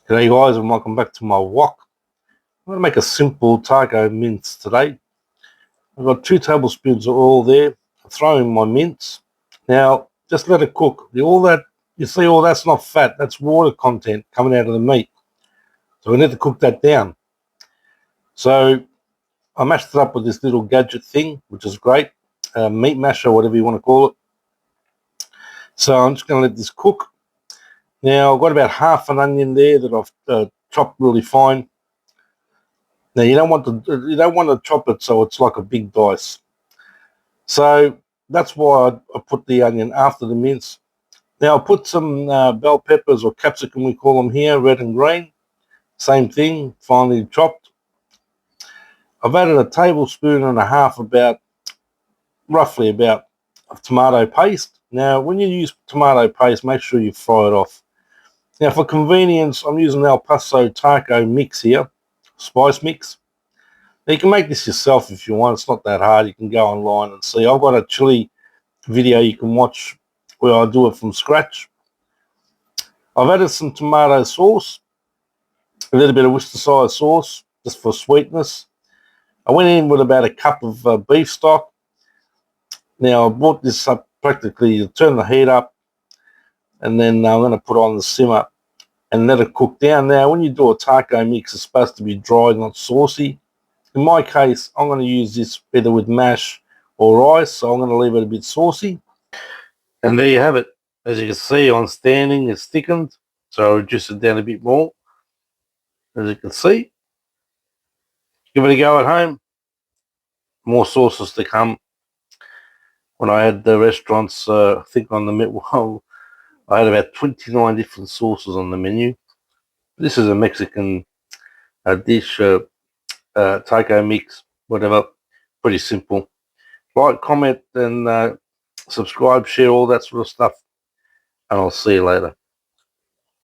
G'day guys, and welcome back to my wok. I'm going to make a simple taco mince today. I've got 2 tablespoons of oil there. I throw in my mince. Now, just let it cook. All that you see, all that's not fat. That's water content coming out of the meat. So we need to cook that down. So I mashed it up with this little gadget thing, which is great. Meat masher, whatever you want to call it. So I'm just going to let this cook. Now I've got about half an onion there that I've chopped really fine. Now you don't want to chop it so it's like a big dice. So that's why I put the onion after the mince. Now I'll put some bell peppers, or capsicum we call them here, red and green. Same thing, finely chopped. I've added a tablespoon and a half, roughly about, of tomato paste. Now when you use tomato paste, make sure you fry it off. Now for convenience, I'm using El Paso taco mix here, spice mix. Now you can make this yourself if you want. It's not that hard. You can go online and see. I've got a chili video you can watch where I do it from scratch. I've added some tomato sauce, a little bit of Worcestershire sauce, just for sweetness. I went in with about a cup of beef stock. Now I brought this up practically, turn the heat up, and then I'm going to put on the simmer and let it cook down. Now when you do a taco mix, it's supposed to be dry, not saucy. In my case, I'm going to use this either with mash or rice, so I'm going to leave it a bit saucy. And there you have it. As you can see, on standing, it's thickened, so I'll reduce it down a bit more. As you can see, give it a go at home. More sauces to come. When I had the restaurants, I think on the menu, I had about 29 different sauces on the menu. This is a Mexican dish, taco mix, whatever. Pretty simple. Like, comment, and subscribe, share, all that sort of stuff. And I'll see you later.